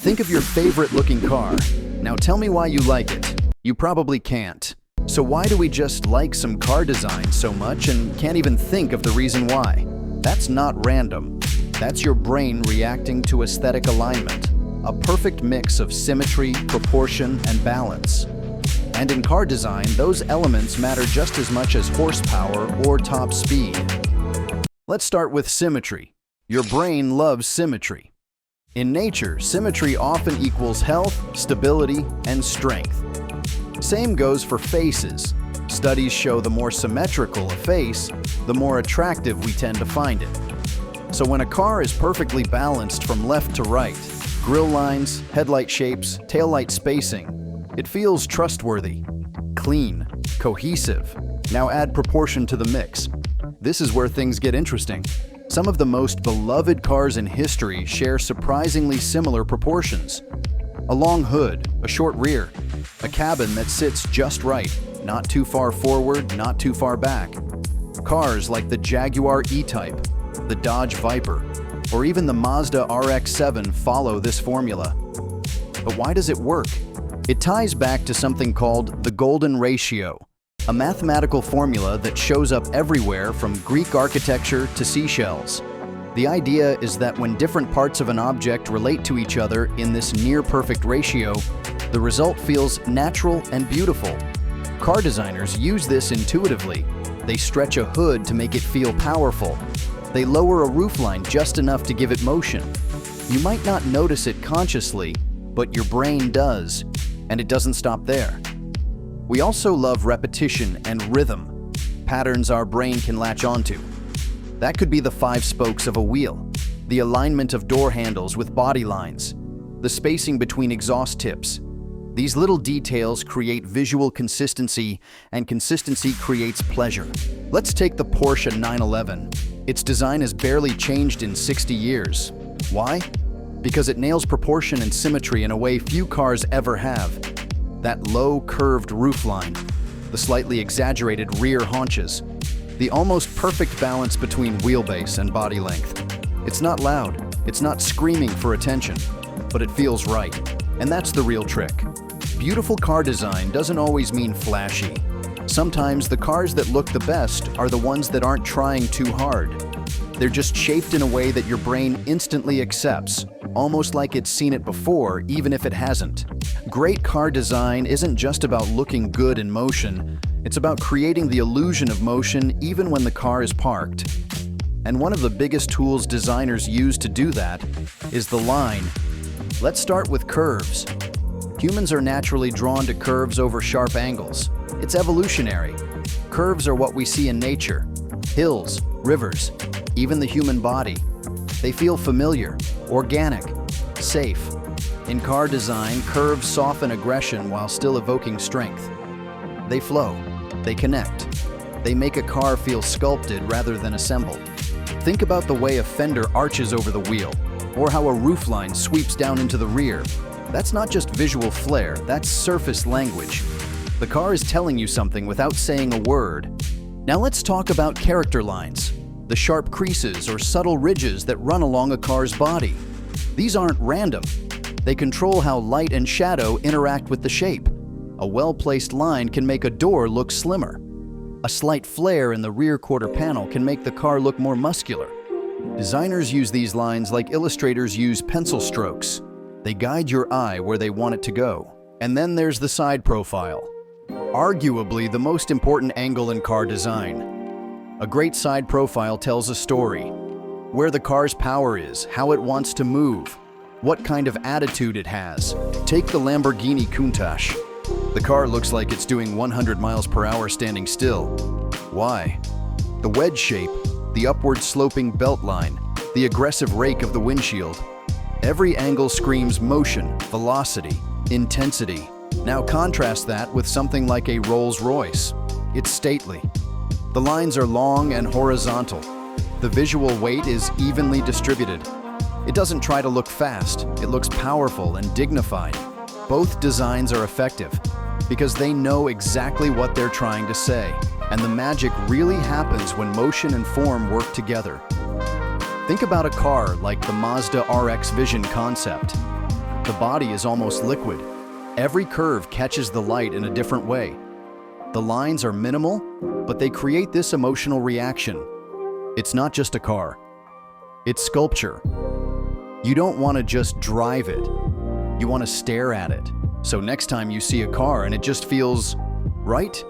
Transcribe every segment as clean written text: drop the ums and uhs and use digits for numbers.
Think of your favorite looking car. Now tell me why you like it. You probably can't. So why do we just like some car design so much and can't even think of the reason why? That's not random. That's your brain reacting to aesthetic alignment, a perfect mix of symmetry, proportion, and balance. And in car design, those elements matter just as much as horsepower or top speed. Let's start with symmetry. Your brain loves symmetry. In nature, symmetry often equals health, stability, and strength. Same goes for faces. Studies show the more symmetrical a face, the more attractive we tend to find it. So when a car is perfectly balanced from left to right, grille lines, headlight shapes, taillight spacing, it feels trustworthy, clean, cohesive. Now add proportion to the mix. This is where things get interesting. Some of the most beloved cars in history share surprisingly similar proportions. A long hood, a short rear, a cabin that sits just right, not too far forward, not too far back. Cars like the Jaguar E-Type, the Dodge Viper, or even the Mazda RX-7 follow this formula. But why does it work? It ties back to something called the golden ratio, a mathematical formula that shows up everywhere from Greek architecture to seashells. The idea is that when different parts of an object relate to each other in this near-perfect ratio, the result feels natural and beautiful. Car designers use this intuitively. They stretch a hood to make it feel powerful. They lower a roofline just enough to give it motion. You might not notice it consciously, but your brain does, and it doesn't stop there. We also love repetition and rhythm, patterns our brain can latch onto. That could be the 5 spokes of a wheel, the alignment of door handles with body lines, the spacing between exhaust tips. These little details create visual consistency, and consistency creates pleasure. Let's take the Porsche 911. Its design has barely changed in 60 years. Why? Because it nails proportion and symmetry in a way few cars ever have. That low, curved roofline, the slightly exaggerated rear haunches, the almost perfect balance between wheelbase and body length. It's not loud, it's not screaming for attention, but it feels right. And that's the real trick. Beautiful car design doesn't always mean flashy. Sometimes the cars that look the best are the ones that aren't trying too hard. They're just shaped in a way that your brain instantly accepts, almost like it's seen it before, even if it hasn't. Great car design isn't just about looking good in motion, it's about creating the illusion of motion even when the car is parked. And one of the biggest tools designers use to do that is the line. Let's start with curves. Humans are naturally drawn to curves over sharp angles. It's evolutionary. Curves are what we see in nature. Hills, rivers, even the human body. They feel familiar, organic, safe. In car design, curves soften aggression while still evoking strength. They flow, they connect. They make a car feel sculpted rather than assembled. Think about the way a fender arches over the wheel, or how a roofline sweeps down into the rear. That's not just visual flair, that's surface language. The car is telling you something without saying a word. Now let's talk about character lines, the sharp creases or subtle ridges that run along a car's body. These aren't random. They control how light and shadow interact with the shape. A well-placed line can make a door look slimmer. A slight flare in the rear quarter panel can make the car look more muscular. Designers use these lines like illustrators use pencil strokes. They guide your eye where they want it to go. And then there's the side profile. Arguably the most important angle in car design. A great side profile tells a story. Where the car's power is, how it wants to move, what kind of attitude it has. Take the Lamborghini Countach. The car looks like it's doing 100 miles per hour standing still. Why? The wedge shape, the upward sloping belt line, the aggressive rake of the windshield. Every angle screams motion, velocity, intensity. Now contrast that with something like a Rolls-Royce. It's stately. The lines are long and horizontal. The visual weight is evenly distributed. It doesn't try to look fast, it looks powerful and dignified. Both designs are effective because they know exactly what they're trying to say, and the magic really happens when motion and form work together. Think about a car like the Mazda RX Vision concept. The body is almost liquid. Every curve catches the light in a different way. The lines are minimal, but they create this emotional reaction. It's not just a car. It's sculpture. You don't want to just drive it. You want to stare at it. So next time you see a car and it just feels right,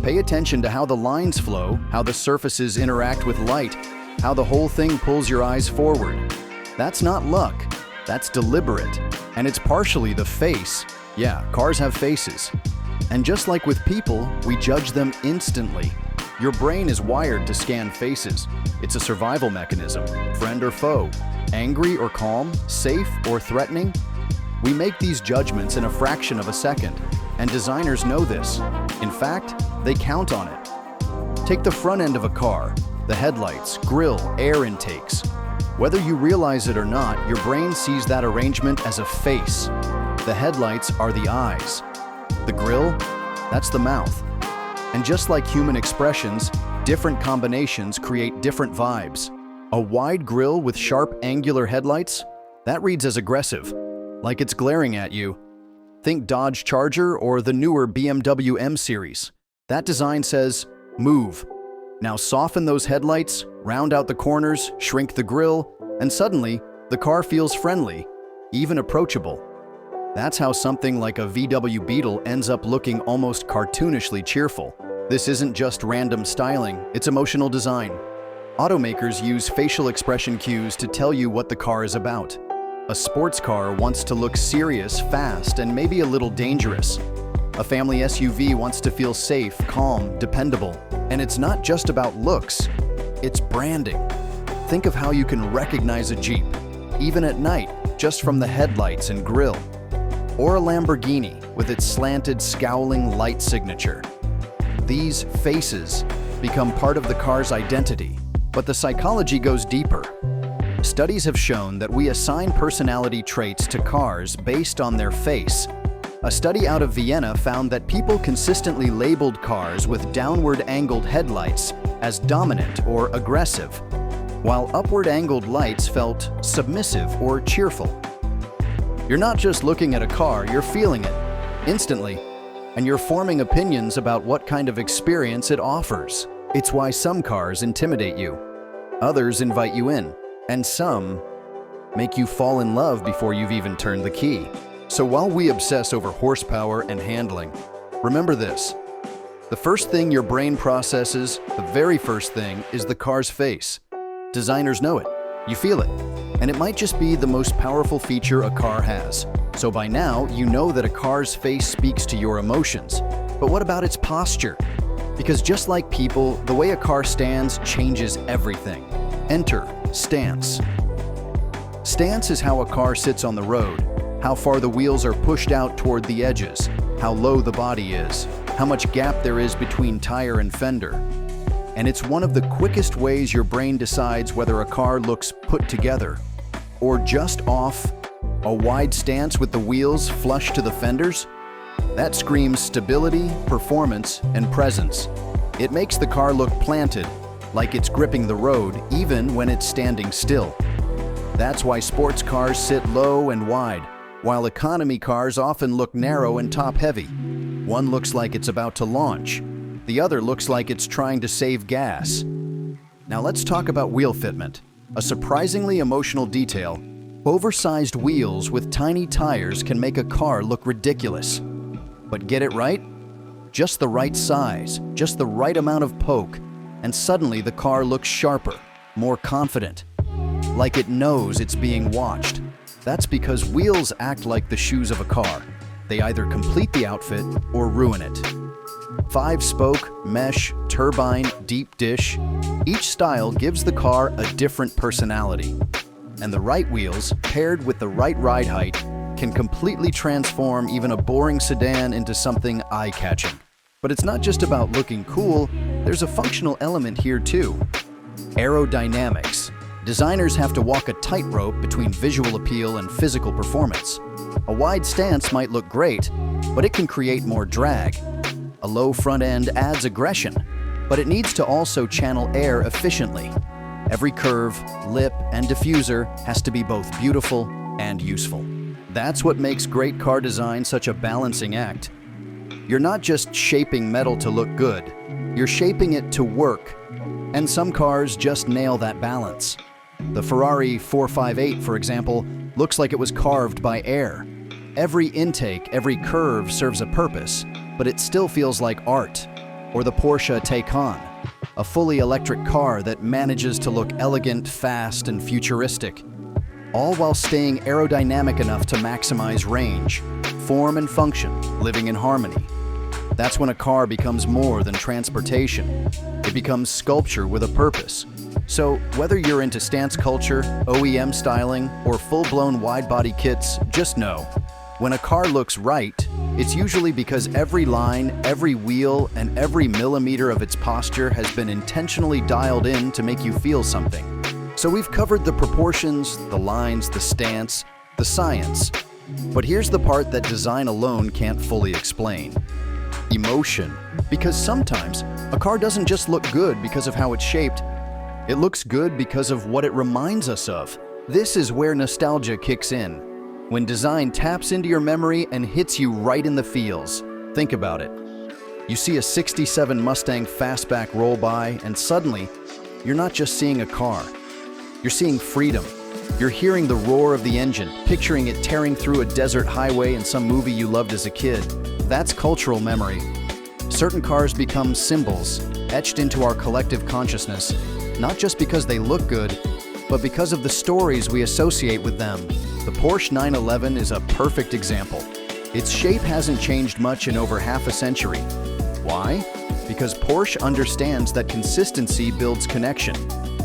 pay attention to how the lines flow, how the surfaces interact with light, how the whole thing pulls your eyes forward. That's not luck. That's deliberate. And it's partially the face. Yeah, cars have faces. And just like with people, we judge them instantly. Your brain is wired to scan faces. It's a survival mechanism, friend or foe, angry or calm, safe or threatening. We make these judgments in a fraction of a second, and designers know this. In fact, they count on it. Take the front end of a car, the headlights, grille, air intakes. Whether you realize it or not, your brain sees that arrangement as a face. The headlights are the eyes. The grille, that's the mouth. And just like human expressions, different combinations create different vibes. A wide grille with sharp angular headlights, that reads as aggressive, like it's glaring at you. Think Dodge Charger or the newer BMW M series. That design says, move. Now soften those headlights, round out the corners, shrink the grille, and suddenly, the car feels friendly, even approachable. That's how something like a VW Beetle ends up looking almost cartoonishly cheerful. This isn't just random styling, it's emotional design. Automakers use facial expression cues to tell you what the car is about. A sports car wants to look serious, fast, and maybe a little dangerous. A family SUV wants to feel safe, calm, dependable. And it's not just about looks, it's branding. Think of how you can recognize a Jeep, even at night, just from the headlights and grille. Or a Lamborghini with its slanted, scowling light signature. These faces become part of the car's identity, but the psychology goes deeper. Studies have shown that we assign personality traits to cars based on their face. A study out of Vienna found that people consistently labeled cars with downward-angled headlights as dominant or aggressive, while upward-angled lights felt submissive or cheerful. You're not just looking at a car, you're feeling it instantly, and you're forming opinions about what kind of experience it offers. It's why some cars intimidate you, others invite you in, and some make you fall in love before you've even turned the key. So while we obsess over horsepower and handling, remember this. The first thing your brain processes, the very first thing, is the car's face. Designers know it. You feel it. And it might just be the most powerful feature a car has. So by now, you know that a car's face speaks to your emotions. But what about its posture? Because just like people, the way a car stands changes everything. Enter stance. Stance is how a car sits on the road, how far the wheels are pushed out toward the edges, how low the body is, how much gap there is between tire and fender. And it's one of the quickest ways your brain decides whether a car looks put together or just off. A wide stance with the wheels flush to the fenders? That screams stability, performance, and presence. It makes the car look planted, like it's gripping the road even when it's standing still. That's why sports cars sit low and wide, while economy cars often look narrow and top-heavy. One looks like it's about to launch. The other looks like it's trying to save gas. Now let's talk about wheel fitment. A surprisingly emotional detail. Oversized wheels with tiny tires can make a car look ridiculous. But get it right? Just the right size, just the right amount of poke, and suddenly the car looks sharper, more confident. Like it knows it's being watched. That's because wheels act like the shoes of a car. They either complete the outfit or ruin it. 5-spoke, mesh, turbine, deep dish. Each style gives the car a different personality. And the right wheels, paired with the right ride height, can completely transform even a boring sedan into something eye-catching. But it's not just about looking cool, there's a functional element here too. Aerodynamics. Designers have to walk a tightrope between visual appeal and physical performance. A wide stance might look great, but it can create more drag. A low front end adds aggression, but it needs to also channel air efficiently. Every curve, lip, and diffuser has to be both beautiful and useful. That's what makes great car design such a balancing act. You're not just shaping metal to look good, you're shaping it to work. And some cars just nail that balance. The Ferrari 458, for example, looks like it was carved by air. Every intake, every curve serves a purpose, but it still feels like art. Or the Porsche Taycan, a fully electric car that manages to look elegant, fast, and futuristic, all while staying aerodynamic enough to maximize range, form and function, living in harmony. That's when a car becomes more than transportation. It becomes sculpture with a purpose. So whether you're into stance culture, OEM styling, or full-blown wide-body kits, just know, when a car looks right, it's usually because every line, every wheel, and every millimeter of its posture has been intentionally dialed in to make you feel something. So we've covered the proportions, the lines, the stance, the science. But here's the part that design alone can't fully explain. Emotion. Because sometimes, a car doesn't just look good because of how it's shaped. It looks good because of what it reminds us of. This is where nostalgia kicks in. When design taps into your memory and hits you right in the feels. Think about it. You see a '67 Mustang fastback roll by, and suddenly, you're not just seeing a car. You're seeing freedom. You're hearing the roar of the engine, picturing it tearing through a desert highway in some movie you loved as a kid. That's cultural memory. Certain cars become symbols, etched into our collective consciousness, not just because they look good, but because of the stories we associate with them. The Porsche 911 is a perfect example. Its shape hasn't changed much in over half a century. Why? Because Porsche understands that consistency builds connection.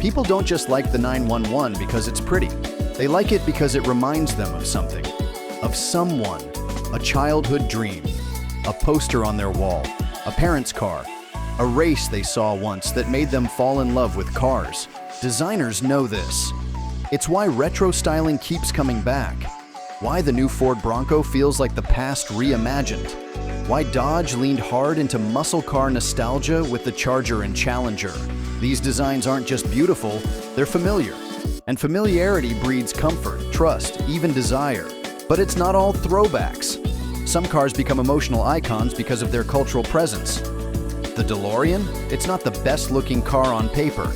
People don't just like the 911 because it's pretty. They like it because it reminds them of something, of someone, a childhood dream, a poster on their wall, a parent's car, a race they saw once that made them fall in love with cars. Designers know this. It's why retro styling keeps coming back. Why the new Ford Bronco feels like the past reimagined. Why Dodge leaned hard into muscle car nostalgia with the Charger and Challenger. These designs aren't just beautiful, they're familiar. And familiarity breeds comfort, trust, even desire. But it's not all throwbacks. Some cars become emotional icons because of their cultural presence. The DeLorean? It's not the best-looking car on paper.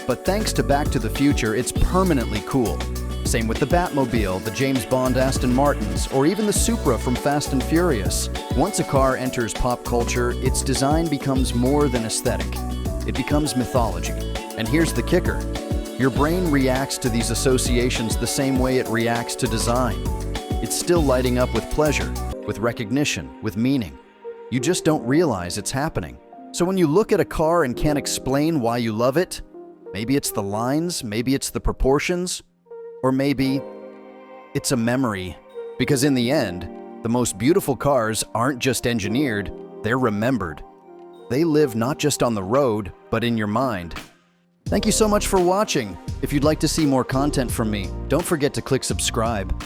But thanks to Back to the Future, it's permanently cool. Same with the Batmobile, the James Bond Aston Martins, or even the Supra from Fast and Furious. Once a car enters pop culture, its design becomes more than aesthetic. It becomes mythology. And here's the kicker. Your brain reacts to these associations the same way it reacts to design. It's still lighting up with pleasure, with recognition, with meaning. You just don't realize it's happening. So when you look at a car and can't explain why you love it, maybe it's the lines, maybe it's the proportions, or maybe it's a memory. Because in the end, the most beautiful cars aren't just engineered, they're remembered. They live not just on the road, but in your mind. Thank you so much for watching. If you'd like to see more content from me, don't forget to click subscribe.